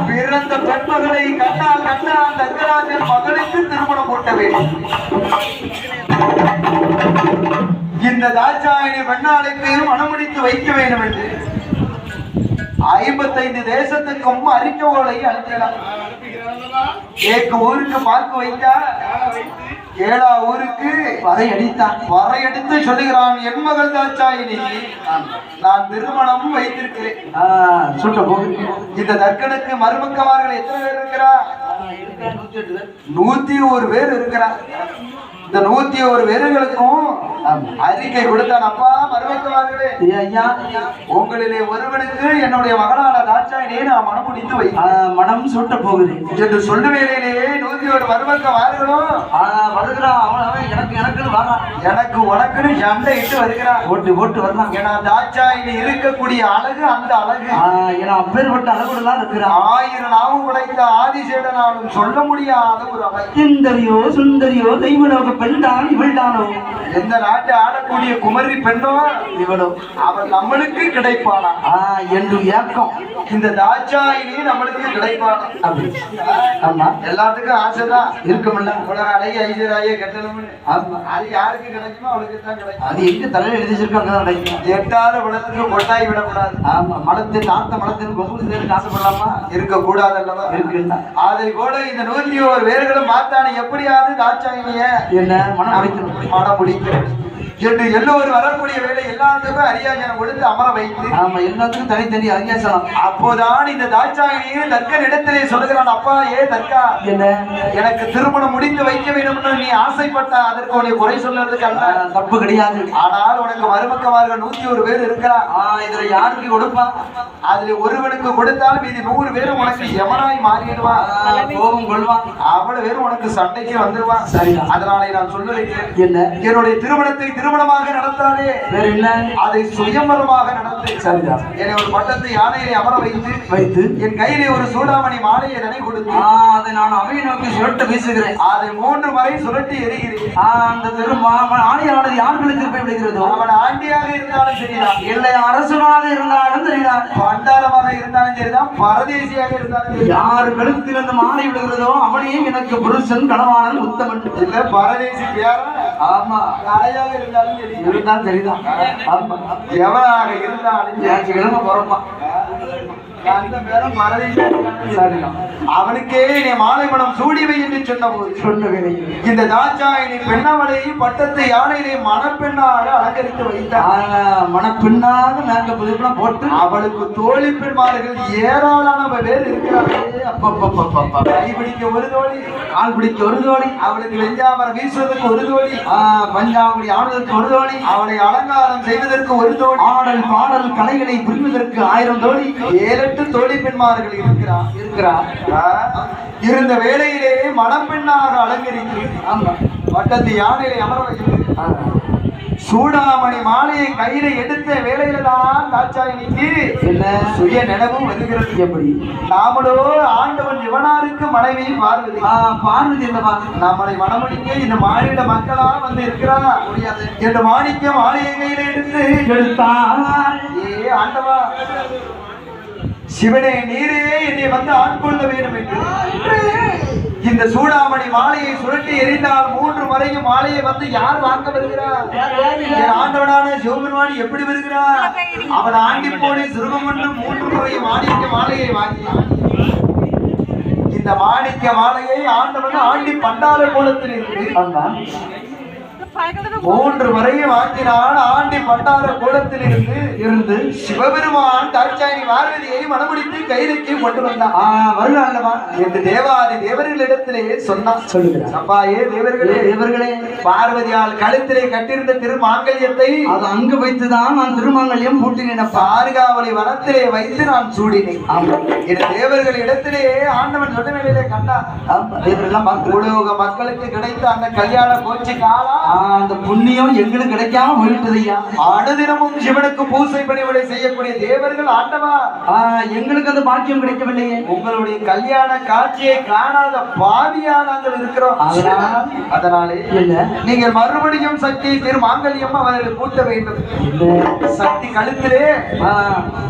பிறந்த பெண்மகளை கண்ணால் கண்ணால் தங்கராஜன் மகளுக்கு திருமணம் போட்ட வேண்டும். இந்த தாட்சாயினி பெண்ணாளுக்கு மனமுடித்து வைக்க வேண்டும் என்று 55 தேசத்துக்கும் அறிக்கோளை அனுப்பினார். ஊருக்கு பார்க்க வைத்தா 7 ஊருக்கு வரையடித்தான். வரையடித்து சொல்லுகிறான், என் மகள் தாட்சாயினி நான் திருமணம் வைத்திருக்கிறேன். இந்த தர்க்கனுக்கு மருமக்கமார்கள் எத்தனை பேர் இருக்கிறார்? 101 பேர் இருக்கிறார். இந்த 101 பேர்களுக்கும் அறிக்கை கொடுத்தான். அப்பா மருமக்கமார்களே, ஐயா உங்களிலே ஒருவனுக்கு என்னுடைய மகளான தாட்சாயினியை நான் மனம் முடித்து மனம் சூட்ட போகிறேன் என்று சொல்லும் வேளையிலேயே 101 மருமக்கமார்களும் வருகிறான். எனக்கு உனக்குன்னு சண்டை இட்டு வருகிறான். ஓட்டு வரலாம். ஏன்னா தாட்சாயினி இருக்கக்கூடிய அழகு அந்த அழகு அப்பேற்பட்ட அழகுலாம் இருக்கிறான். 1000 நாவும் உழைத்த ஆதிசேடனாலும் சொல்ல முடியாத ஒரு அழகு. சுந்தரியோ சுந்தரியோ தெய்வலோக பெண்தான் இவள்தானோ. எந்த நாட்டை ஆடக்கூடிய குமரி பெண்ணோ இவளோ அவள் நம்மளுக்கு கிடைப்பானா என்று ஏக்கம். இந்த தாட்சாயினி நம்மளுக்கு கிடைப்பானா? ஆமா, எல்லாத்துக்கும் ஆசைதான் இருக்கும்ல. உலக அழகி ஐஸ்வர்யா கட்டணும். அது யாருக்கு கிடைக்குமோ அவளுக்கு தான் கிடைக்கும். அது எங்க தலையில எழுதி வச்சிருக்காங்க கிடைக்கும். எட்டாத குளத்துக்கு கொட்டாய் விடக்கூடாது. ஆமா, மலத்தில் தாத்த மலத்தில் கொசு சேர்த்து ஆசைப்படலாமா? இருக்கக்கூடாது அல்லவா? இருக்குல்ல. அதை போல இந்த 101 பேர்களும் மாத்தானி எப்படியாவது தாட்சாயினிய என்ன மனம் முடிக்கிறது என்று எல்லோரும் வரக்கூடிய வேலை எல்லாத்துக்கும் அரியாசனம் கொடுத்து அமர வைத்து எல்லாத்துக்கும் தனித்தனி அரியாசனம். அப்போதான் இந்த தாட்சாயினியை தர்க்கன் இடத்திலே சொல்லுகிறான், அப்பா ஏ தர்க்கா, என்ன எனக்கு திருமணம் முடித்து வைக்க வேண்டும் என்று நீ ஆசைப்பட்ட அதற்கு உன்னை குறை சொல்றதுக்கு அல்ல, தப்பு கிடையாது. ஆனால் உனக்கு மருமக்கமார்கள் 101 பேர் இருக்கிறார். இதுல யாருக்கு கொடுப்பான்? அதுல ஒருவனுக்கு கொடுத்தால் மீதி 100 பேரும் உனக்கு யமனாய் மாறிடுவான், கோபம் கொள்வான், அவ்வளவு பேரும் உனக்கு சண்டைக்கு வந்துடுவான். சரி, அதனாலே நான் சொல்லுறேன், என்ன என்னுடைய திருமணத்தை திருமணமாக நடத்தாதே, வேற என்ன அதை சுயம்பரமாக நடத்து. சரிதான். என்னை ஒரு பட்டத்து யானையை அமர வைத்து என் கையிலே ஒரு சூடாமணி மாலையை தனி கொடுத்து அதை நான் அவையை நோக்கி சுரட்ட வீசுகிறேன். அதை 3 முறை சுரட்டி எரிகிறேன். அந்த ஆணையானது யாருக்கு திருப்பி விடுகிறதோ அவன் ஆண்டியாக இருந்தாலும் சரிதான், இல்லை அரசனாக இருந்தாலும் சரிதான், பண்டாரமாக இருந்தாலும் சரிதான், பரதேசியாக இருந்தாலும் யார் கழுத்தில் அந்த மாலை விடுகிறதோ அவனையே எனக்கு புருஷன் கணவானன் உத்தமன். இல்ல பரதேசி பேரா? ஆமா, ராஜாக இருந்தாலும் சரிதான், எவனாக இருந்தாலும் போறப்பா அவனுக்கே நீ மாலை மனம் சூடிவை என்று சொன்னபோது இந்த தாட்சாயினி பெண்ணவளை பட்டத்து யானையிலே மணப்பெண்ணாக அலங்கரித்து வைத்தார். மணப்பெண்ணாக நாங்க புதுப்பெண்ணா போட்டு அவளுக்கு தோழி பெண்மார்கள் ஏராளமான பேர் இருக்கிறார்கள். கை பிடிக்க ஒரு தோழி, கால் பிடிக்க ஒரு தோழி, அவளுக்கு வெஞ்சாமரம் வீசுவதற்கு ஒரு தோழி, பஞ்சாவடி ஆடுவதற்கு ஒரு தோழி, அவளை அலங்காரம் செய்வதற்கு ஒரு தோழி, ஆடல் பாடல் கலைகளை புரிவதற்கு 1000 தோழி, 7-8 தோழி பெண்மார்கள் இருக்கிறார். இருந்த வேளையிலே மணப்பெண்ணாக அலங்கரித்து பட்டத்து யானையிலே அமர வைத்து சூடாமணி மாலையை கையில எடுத்த வேளையில தான் தாட்சாயினிக்கு என்ன சுய நினைவும் வருகிறது. எப்படி நாமளோ ஆண்டவன் சிவனாருக்கு மனைவி பார்வதி. பார்வதி என்னவா நம்மளை மனமுடிக்க இந்த மாநில மக்களா வந்து இருக்கிறார் முடியாது என்று மாணிக்க மாலையை கையில எடுத்தார். ஏ ஆண்டவா சிவனே, நீரே என்னை வந்து ஆட்கொள்ள வேண்டும் என்று இந்த சூடாமணி மாலையை சுருட்டி எரிந்தால் 3 முறையும் மாலையை வந்து யார் வாங்க வருகிறார்? என் ஆண்டவனான சிவபெருமான் எப்படி வருகிறார்? அவன் ஆண்டி போனே சிறுவம் 3 முறையும் மாணிக்க மாலையை வாங்கி இந்த மாணிக்க மாலையை ஆண்டவன் ஆண்டி பண்டார கோலத்தில் இருந்து 3 முறையும் வாங்கினான். ஆண்டி பண்டார கோலத்தில் இருந்து சிவபெருமான் தாட்சாயணி பார்வதியை மணமுடித்து கைதுக்கு கொண்டு வந்தான். வருகிறான்லவா என்று தேவாதி தேவர்களிடத்திலே சொன்னான். சொல்லுகிறார். அப்பாயே தேவர்களே பார்வதியால் கழுத்திலே கட்டிருந்த திருமாங்கல்யத்தை அது அங்கு வைத்துதான் நான் திருமாங்கல்யம் பூட்டினேன். பாருகாவலி வனத்திலே வைத்து நான் சூடினேன். என் தேவர்கள் இடத்திலே ஆண்டவன் சொன்ன வேலையிலே கண்டான். தேவரெல்லாம் உலோக மக்களுக்கு கிடைத்த அந்த கல்யாண கோச்சி காலா அந்த புண்ணியம் எங்களுக்கு கிடைக்காம போயிட்டதையா. அனுதினமும் சிவனுக்கு பூசை பணிவிடை செய்யக்கூடிய தேவர்கள் ஆண்டவா எங்களுக்கு அந்த பாக்கியம் கிடைக்கவில்லையே. உங்களுடைய கல்யாண காட்சியை காணாத பாவியா நாங்கள் இருக்கிறோம். அதனாலே நீங்கள் மறுபடியும் சக்தி திருமாங்கல்யம் அவர்களை கூட்ட வேண்டும். சக்தி கழுத்திலே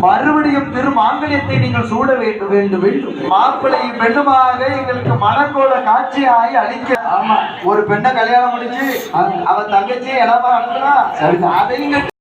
மறுபடியும் திருமாங்கல்யத்தை நீங்கள் சூட வேண்டும் வேண்டும். மாப்பிள்ளையும் பெண்ணுமாக எங்களுக்கு மனக்கோல காட்சியாய் அளிக்க. ஆமா, ஒரு பெண்ணை கல்யாணம் முடிச்சு அவன் தங்கச்சி இளவா அனுப்புனா அதையும்